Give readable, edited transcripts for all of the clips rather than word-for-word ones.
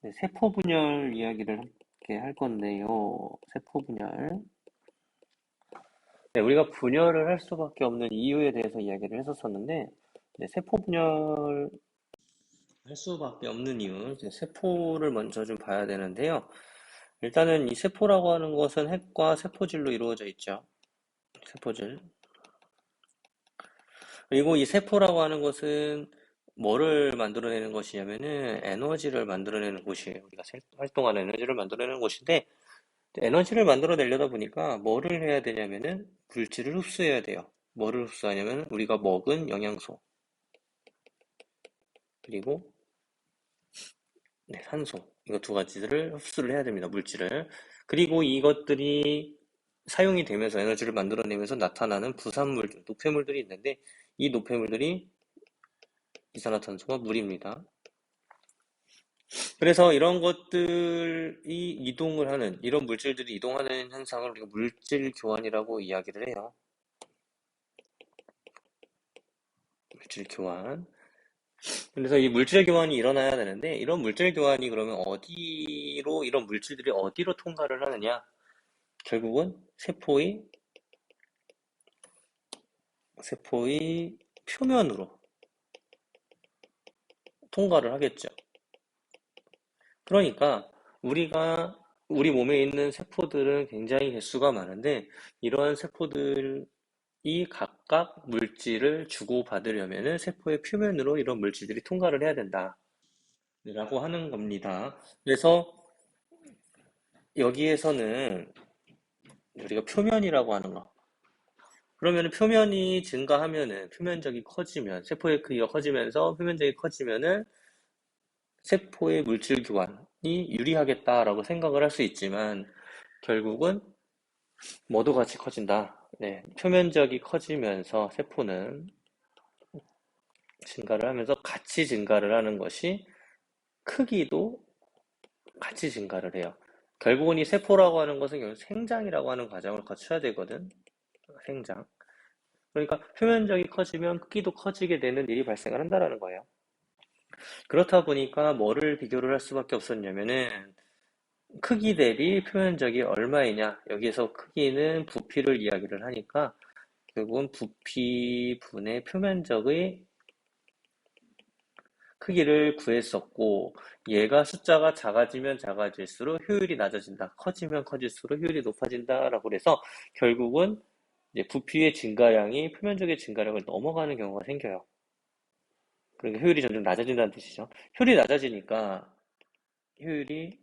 네, 세포 분열 이야기를 함께 할 건데요. 세포 분열. 네, 우리가 분열을 할 수밖에 없는 이유에 대해서 이야기를 했었었는데, 네, 세포 분열 할 수밖에 없는 이유, 이제 세포를 먼저 좀 봐야 되는데요. 일단은 이 세포라고 하는 것은 핵과 세포질로 이루어져 있죠. 세포질. 그리고 이 세포라고 하는 것은 뭐를 만들어내는 것이냐면은 에너지를 만들어내는 곳이에요. 우리가 활동하는 에너지를 만들어내는 곳인데, 에너지를 만들어내려다 보니까 뭐를 해야 되냐면은 물질을 흡수해야 돼요. 뭐를 흡수하냐면 우리가 먹은 영양소, 그리고 네, 산소, 이거 두 가지를 흡수를 해야 됩니다. 물질을. 그리고 이것들이 사용이 되면서 에너지를 만들어내면서 나타나는 부산물들, 노폐물들이 있는데 이 노폐물들이 이산화탄소와 물입니다. 그래서 이런 것들이 이동을 하는, 이런 물질들이 이동하는 현상을 우리가 물질 교환이라고 이야기를 해요. 물질 교환. 그래서 이 물질 교환이 일어나야 되는데, 이런 물질 교환이 그러면 어디로, 이런 물질들이 어디로 통과를 하느냐? 결국은 세포의 표면으로 통과를 하겠죠. 그러니까 우리 몸에 있는 세포들은 굉장히 개수가 많은데, 이러한 세포들이 각각 물질을 주고받으려면은 세포의 표면으로 이런 물질들이 통과를 해야 된다. 라고 하는 겁니다. 그래서 여기에서는 우리가 표면이라고 하는 거. 그러면 표면이 증가하면은 표면적이 커지면 세포의 크기가 커지면서 표면적이 커지면은 세포의 물질 교환이 유리하겠다라고 생각을 할 수 있지만 결국은 모두 같이 커진다. 네, 표면적이 커지면서 세포는 증가를 하면서 같이 증가를 하는 것이 크기도 같이 증가를 해요. 결국은 이 세포라고 하는 것은 결국 생장이라고 하는 과정을 거쳐야 되거든. 생장. 그러니까 표면적이 커지면 크기도 커지게 되는 일이 발생을 한다라는 거예요. 그렇다 보니까 뭐를 비교를 할 수밖에 없었냐면은 크기 대비 표면적이 얼마이냐. 여기에서 크기는 부피를 이야기를 하니까 결국은 부피 분의 표면적의 크기를 구했었고 얘가 숫자가 작아지면 작아질수록 효율이 낮아진다. 커지면 커질수록 효율이 높아진다라고 해서 결국은 이제 부피의 증가량이 표면적의 증가량을 넘어가는 경우가 생겨요. 그러니까 효율이 점점 낮아진다는 뜻이죠. 효율이 낮아지니까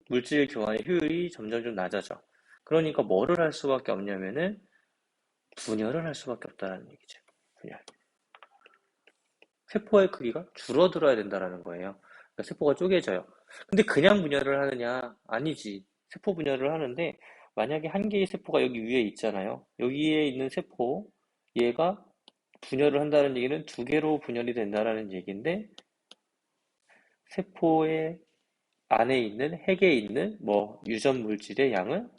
물질 교환의 효율이 점점 좀 낮아져. 그러니까 뭐를 할 수밖에 없냐면은 분열을 할 수밖에 없다는 얘기죠. 분열. 세포의 크기가 줄어들어야 된다라는 거예요. 그러니까 세포가 쪼개져요. 근데 그냥 분열을 하느냐? 아니지. 세포 분열을 하는데 만약에 한 개의 세포가 여기 위에 있잖아요. 여기에 있는 세포, 얘가 분열을 한다는 얘기는 두 개로 분열이 된다라는 얘기인데 세포의 안에 있는 핵에 있는 뭐 유전 물질의 양은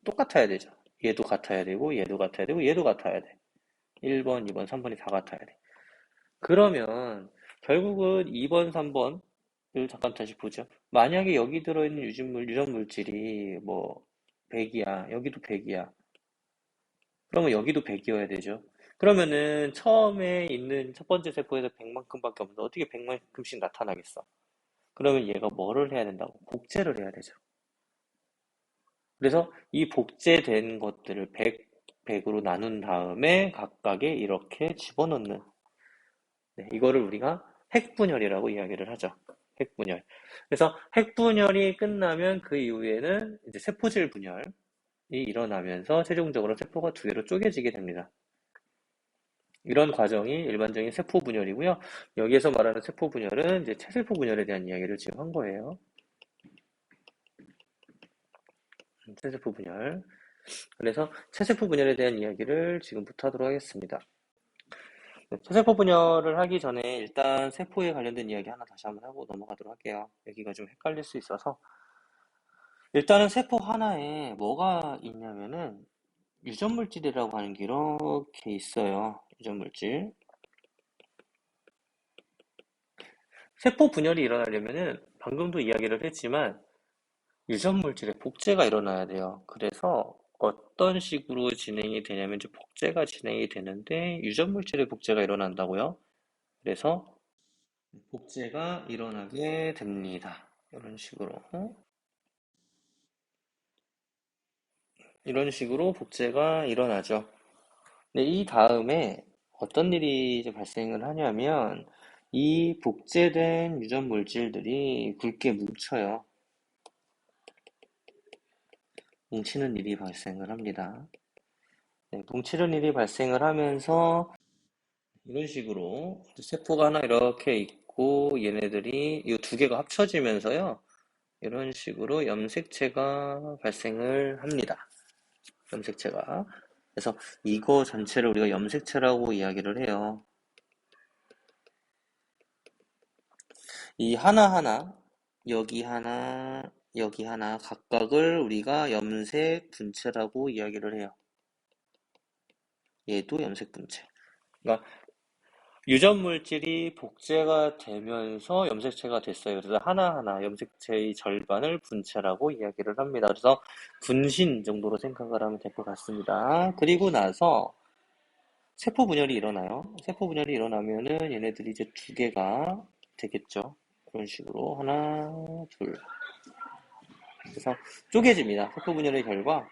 똑같아야 되죠. 얘도 같아야 되고 얘도 같아야 되고 얘도 같아야 돼. 1번, 2번, 3번이 다 같아야 돼. 그러면 결국은 2번, 3번을 잠깐 다시 보죠. 만약에 여기 들어있는 유전 물질이 뭐 100이야. 여기도 100이야. 그러면 여기도 100이어야 되죠. 그러면은 처음에 있는 첫 번째 세포에서 100만큼밖에 없는데 어떻게 100만큼씩 나타나겠어? 그러면 얘가 뭐를 해야 된다고? 복제를 해야 되죠. 그래서 이 복제된 것들을 100으로 나눈 다음에 각각에 이렇게 집어넣는, 네, 이거를 우리가 핵분열이라고 이야기를 하죠. 핵분열. 그래서 핵분열이 끝나면 그 이후에는 이제 세포질 분열이 일어나면서 최종적으로 세포가 두 개로 쪼개지게 됩니다. 이런 과정이 일반적인 세포 분열이고요. 여기에서 말하는 세포 분열은 이제 체세포 분열에 대한 이야기를 지금 한 거예요. 체세포 분열. 그래서 체세포 분열에 대한 이야기를 지금부터 하도록 하겠습니다. 네, 체세포 분열을 하기 전에 일단 세포에 관련된 이야기 하나 다시 한번 하고 넘어가도록 할게요. 여기가 좀 헷갈릴 수 있어서. 일단은 세포 하나에 뭐가 있냐면은 유전물질이라고 하는 게 이렇게 있어요. 유전물질. 세포 분열이 일어나려면은 방금도 이야기를 했지만 유전 물질의 복제가 일어나야 돼요. 그래서 어떤 식으로 진행이 되냐면 이제 복제가 진행이 되는데 유전 물질의 복제가 일어난다고요. 그래서 복제가 일어나게 됩니다. 이런 식으로 복제가 일어나죠. 네, 이 다음에 어떤 일이 이제 발생을 하냐면 이 복제된 유전 물질들이 굵게 뭉쳐요. 뭉치는 일이 발생을 합니다. 네, 뭉치는 일이 발생을 하면서 이런 식으로 세포가 하나 이렇게 있고 얘네들이 이 두 개가 합쳐지면서요. 이런 식으로 염색체가 발생을 합니다. 염색체가. 그래서 이거 전체를 우리가 염색체라고 이야기를 해요. 이 하나하나, 여기 하나, 여기 하나 각각을 우리가 염색 분체라고 이야기를 해요. 얘도 염색 분체. 그러니까 유전 물질이 복제가 되면서 염색체가 됐어요. 그래서 하나하나 염색체의 절반을 분체라고 이야기를 합니다. 그래서 분신 정도로 생각을 하면 될 것 같습니다. 그리고 나서 세포 분열이 일어나요. 세포 분열이 일어나면은 얘네들이 이제 두 개가 되겠죠. 그런 식으로 하나, 둘. 그래서 쪼개집니다. 세포 분열의 결과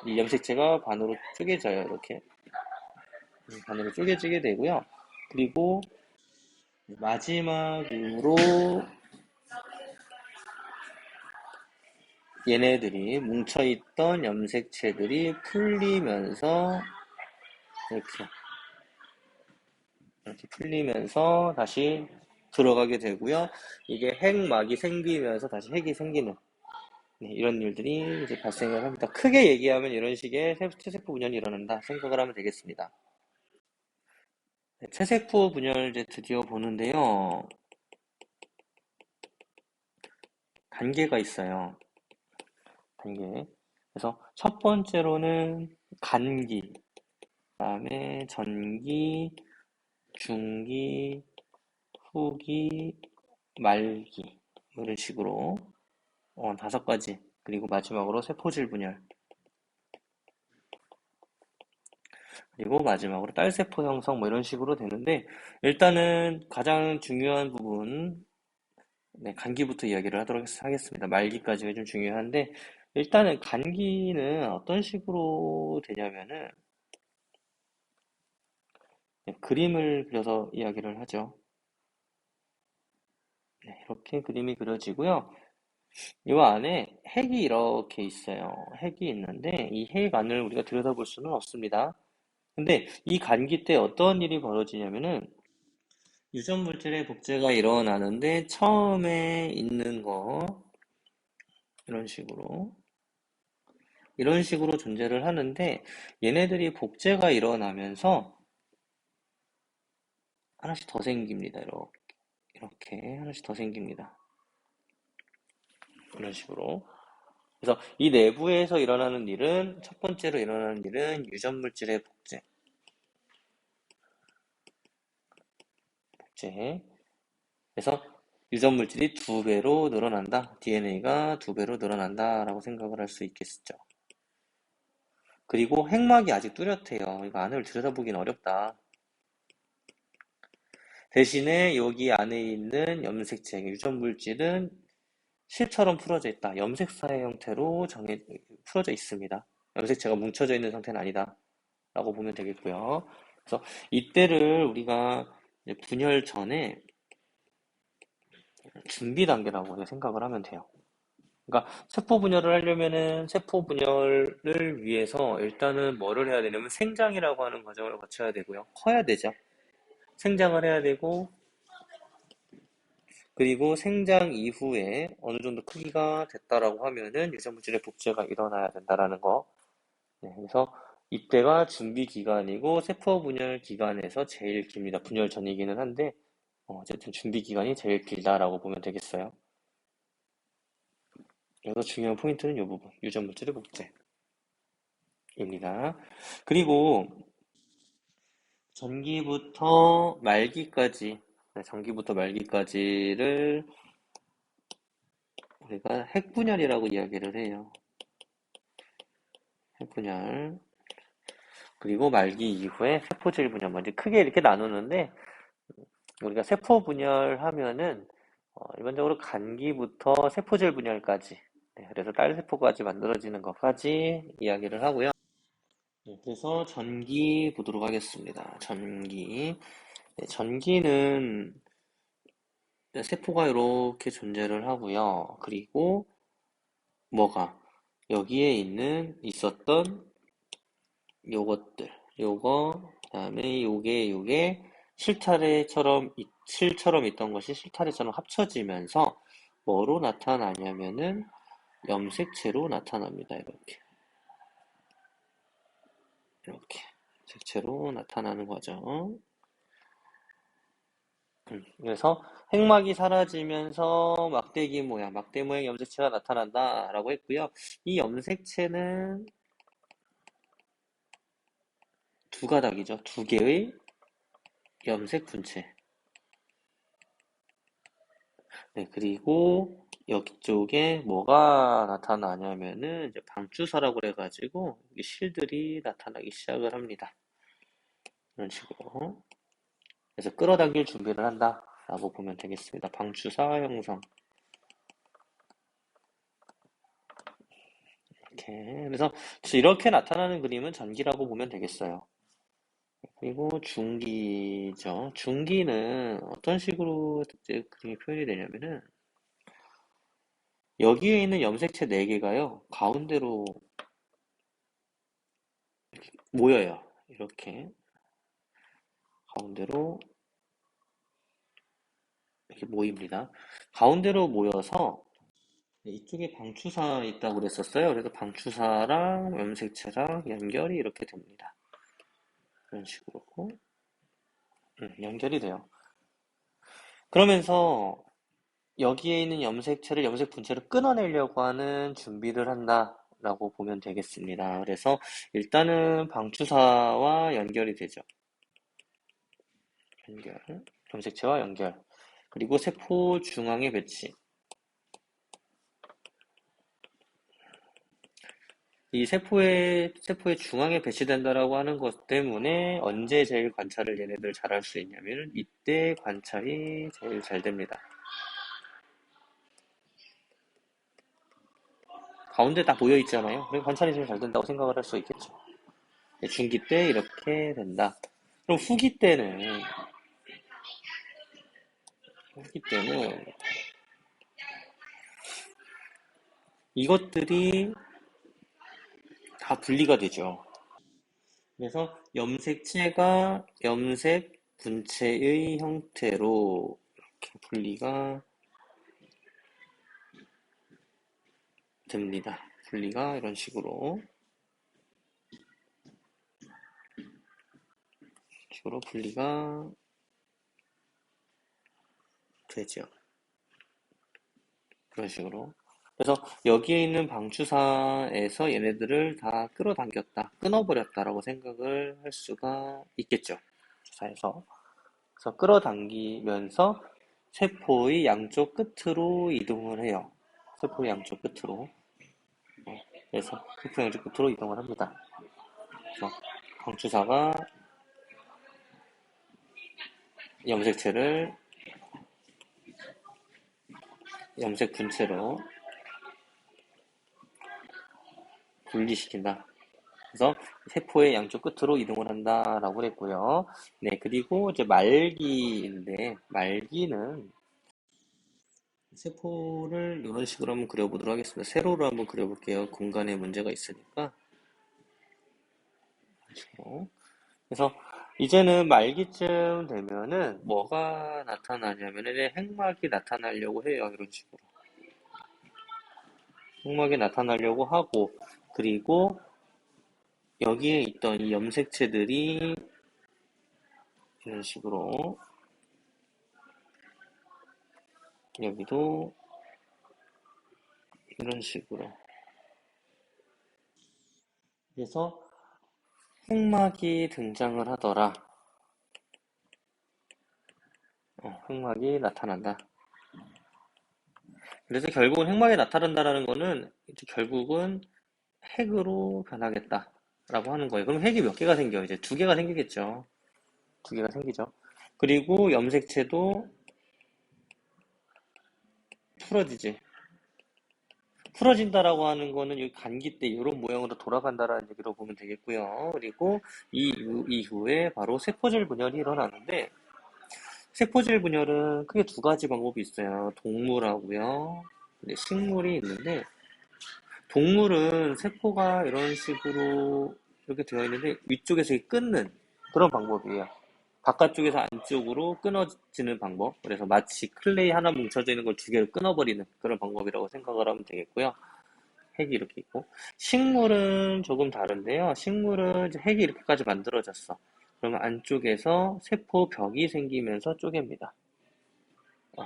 이 염색체가 반으로 쪼개져요. 이렇게 반으로 쪼개지게 되고요. 그리고 마지막으로 얘네들이 뭉쳐있던 염색체들이 풀리면서 이렇게 풀리면서 다시 들어가게 되고요. 이게 핵막이 생기면서 다시 핵이 생기는 네, 이런 일들이 이제 발생을 합니다. 크게 얘기하면 이런 식의 체세포 분열이 일어난다 생각을 하면 되겠습니다. 네, 체세포 분열 이제 드디어 보는데요. 단계가 있어요. 단계. 그래서 첫 번째로는 간기, 그다음에 전기, 중기, 후기, 말기 이런 식으로 다섯 가지. 그리고 마지막으로 세포질 분열. 그리고 마지막으로 딸세포 형성 뭐 이런 식으로 되는데 일단은 가장 중요한 부분 네, 간기부터 이야기를 하도록 하겠습니다. 말기까지가 좀 중요한데 일단은 간기는 어떤 식으로 되냐면은 네, 그림을 그려서 이야기를 하죠. 네, 이렇게 그림이 그려지고요. 이 안에 핵이 이렇게 있어요. 핵이 있는데 이 핵 안을 우리가 들여다볼 수는 없습니다. 근데 이 간기 때 어떤 일이 벌어지냐면은 유전 물질의 복제가 일어나는데 처음에 있는 거 이런 이런 식으로 존재를 하는데 얘네들이 복제가 일어나면서 하나씩 더 생깁니다. 이렇게 하나씩 더 생깁니다. 이런 식으로. 그래서 이 내부에서 일어나는 일은 첫 번째로 일어나는 일은 유전 물질의 복제. 그래서 유전 물질이 두 배로 늘어난다. DNA가 두 배로 늘어난다라고 생각을 할 수 있겠죠. 그리고 핵막이 아직 뚜렷해요. 이거 안을 들여다보긴 어렵다. 대신에 여기 안에 있는 염색체, 유전 물질은 실처럼 풀어져 있다. 염색사의 형태로 풀어져 있습니다. 염색체가 뭉쳐져 있는 상태는 아니다. 라고 보면 되겠고요. 그래서 이때를 우리가 분열 전에 준비 단계라고 생각을 하면 돼요. 그러니까 세포 분열을 하려면은 세포 분열을 위해서 일단은 뭐를 해야 되냐면 생장이라고 하는 과정을 거쳐야 되고요. 커야 되죠. 생장을 해야 되고 그리고 생장 이후에 어느 정도 크기가 됐다라고 하면은 유전물질의 복제가 일어나야 된다라는 거. 네, 그래서 이때가 준비 기간이고 세포 분열 기간에서 제일 깁니다. 분열 전이기는 한데 어쨌든 준비 기간이 제일 길다라고 보면 되겠어요. 여기서 중요한 포인트는 이 부분, 유전물질의 복제입니다. 그리고 전기부터 말기까지 네, 전기부터 말기까지를 우리가 핵분열이라고 이야기를 해요. 핵분열. 그리고 말기 이후에 세포질 분열. 먼저 크게 이렇게 나누는데, 우리가 세포 분열하면은, 일반적으로 간기부터 세포질 분열까지, 네, 그래서 딸세포까지 만들어지는 것까지 이야기를 하고요. 네, 그래서 전기 보도록 하겠습니다. 전기. 네, 전기는 세포가 이렇게 존재를 하고요. 그리고 뭐가 여기에 있었던 요것들, 그다음에 요게 실처럼 있던 것이 실타래처럼 합쳐지면서 뭐로 나타나냐면은 염색체로 나타납니다. 이렇게 색채로 나타나는 거죠. 그래서 핵막이 사라지면서 막대 모양 염색체가 나타난다라고 했고요. 이 염색체는 두 가닥이죠. 두 개의 염색 분체. 네, 그리고 여기 쪽에 뭐가 나타나냐면은 이제 방주사라고 그래가지고 이 실들이 나타나기 시작을 합니다. 이런 식으로. 그래서 끌어당길 준비를 한다라고 보면 되겠습니다. 방주사 형성. 이렇게. 그래서 이렇게 나타나는 그림은 전기라고 보면 되겠어요. 그리고 중기죠. 중기는 어떤 식으로 이제 그림이 표현이 되냐면은 여기에 있는 염색체 4개가요. 가운데로 모여요. 이렇게 가운데로 이렇게 모입니다. 가운데로 모여서 이쪽에 방추사 있다고 그랬었어요. 그래서 방추사랑 염색체랑 연결이 이렇게 됩니다. 이런 식으로 연결이 돼요. 그러면서 여기에 있는 염색체를 염색 분체를 끊어내려고 하는 준비를 한다라고 보면 되겠습니다. 그래서 일단은 방추사와 연결이 되죠. 연결, 염색체와 연결. 그리고 세포 중앙에 배치. 이 세포의 중앙에 배치된다라고 하는 것 때문에 언제 제일 관찰을 얘네들 잘할 수 있냐면 이때 관찰이 제일 잘 됩니다. 가운데 딱 모여 있잖아요. 그래서 관찰이 제일 잘 된다고 생각을 할 수 있겠죠. 중기 때 이렇게 된다. 그럼 후기 때는 이것들이 다 분리가 되죠. 그래서 염색체가 염색 분체의 형태로 이렇게 분리가 됩니다. 분리가 이런 식으로 분리가 되죠. 그런 식으로. 그래서 여기에 있는 방추사에서 얘네들을 다 끌어당겼다, 끊어버렸다라고 생각을 할 수가 있겠죠. 주사에서. 그래서 끌어당기면서 세포의 양쪽 끝으로 이동을 해요. 세포의 양쪽 끝으로. 그래서 세포의 양쪽 끝으로 이동을 합니다. 그래서 방추사가 염색체를 염색 분체로 분리시킨다. 그래서 세포의 양쪽 끝으로 이동을 한다라고 했고요. 네, 그리고 이제 말기인데, 말기는 세포를 이런 식으로 한번 그려보도록 하겠습니다. 세로로 한번 그려볼게요. 공간에 문제가 있으니까. 그래서 이제는 말기쯤 되면은 뭐가 나타나냐면은 핵막이 나타나려고 해요. 이런 식으로. 핵막이 나타나려고 하고, 그리고 여기에 있던 이 염색체들이 이런 식으로 여기도 이런 식으로 그래서 핵막이 등장을 하더라 흑막이 나타난다. 그래서 결국은 흑막이 나타난다라는 거는 이제 결국은 핵으로 변하겠다라고 하는 거예요. 그럼 핵이 몇 개가 생겨요? 이제 두 개가 생기겠죠. 두 개가 생기죠. 그리고 염색체도 풀어지지. 풀어진다라고 하는 거는 이 간기 때 이런 모양으로 돌아간다라는 얘기로 보면 되겠고요. 그리고 이후에 바로 세포질 분열이 일어나는데 세포질 분열은 크게 두 가지 방법이 있어요. 동물하고요. 네, 식물이 있는데 동물은 세포가 이런 식으로 이렇게 되어 있는데 위쪽에서 끊는 그런 방법이에요. 바깥쪽에서 안쪽으로 끊어지는 방법. 그래서 마치 클레이 하나 뭉쳐져 있는 걸 두 개를 끊어버리는 그런 방법이라고 생각을 하면 되겠고요. 핵이 이렇게 있고. 식물은 조금 다른데요. 식물은 이제 핵이 이렇게까지 만들어졌어. 그러면 안쪽에서 세포벽이 생기면서 쪼갭니다. 어,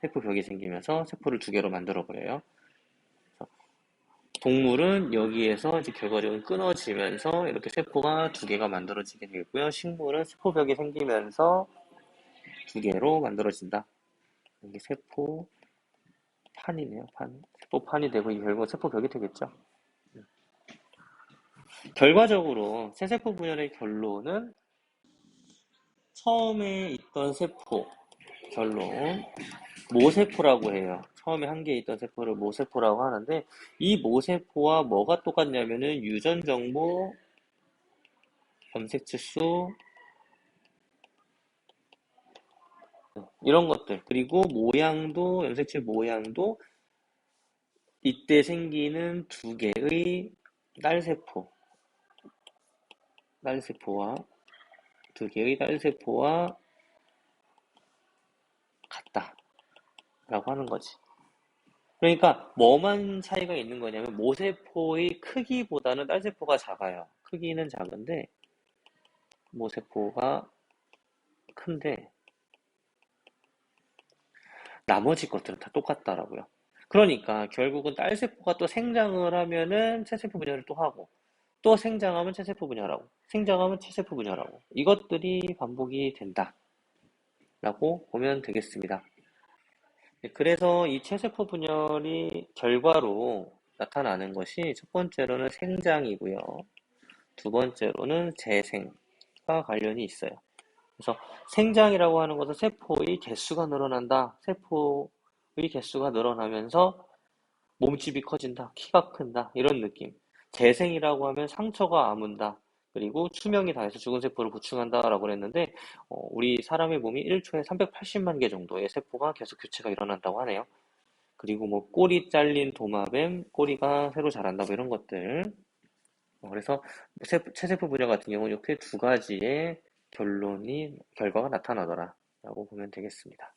세포벽이 생기면서 세포를 두 개로 만들어버려요. 동물은 여기에서 이제 결과적으로 끊어지면서 이렇게 세포가 두 개가 만들어지게 되고요. 식물은 세포벽이 생기면서 두 개로 만들어진다. 이게 세포판이네요, 판. 세포판이 되고 이게 결국 세포벽이 되겠죠. 결과적으로 세세포 분열의 결론은 처음에 있던 세포, 결론, 모세포라고 해요. 처음에 한 개에 있던 세포를 모세포라고 하는데 이 모세포와 뭐가 똑같냐면은 유전 정보, 염색체 수, 이런 것들. 그리고 모양도, 염색체 모양도 이때 생기는 두 개의 딸세포, 딸세포와, 두 개의 딸세포와 같다라고 하는 거지. 그러니까 뭐만 차이가 있는 거냐면 모세포의 크기보다는 딸세포가 작아요. 크기는 작은데 모세포가 큰데 나머지 것들은 다 똑같다라고요. 그러니까 결국은 딸세포가 또 생장을 하면은 채세포 분열을 또 하고 또 생장하면 채세포 분열하고 생장하면 채세포 분열하고 이것들이 반복이 된다라고 보면 되겠습니다. 네, 그래서 이 채세포 분열이 결과로 나타나는 것이 첫 번째로는 생장이고요. 두 번째로는 재생과 관련이 있어요. 그래서 생장이라고 하는 것은 세포의 개수가 늘어난다. 세포의 개수가 늘어나면서 몸집이 커진다. 키가 큰다. 이런 느낌. 재생이라고 하면 상처가 아문다. 그리고 수명이 다해서 죽은 세포를 구충한다라고 그랬는데 우리 사람의 몸이 1초에 380만 개 정도의 세포가 계속 교체가 일어난다고 하네요. 그리고 뭐 꼬리 잘린 도마뱀, 꼬리가 새로 자란다 뭐 이런 것들. 그래서 체세포 분열 같은 경우는 이렇게 두 가지의 결과가 나타나더라라고 보면 되겠습니다.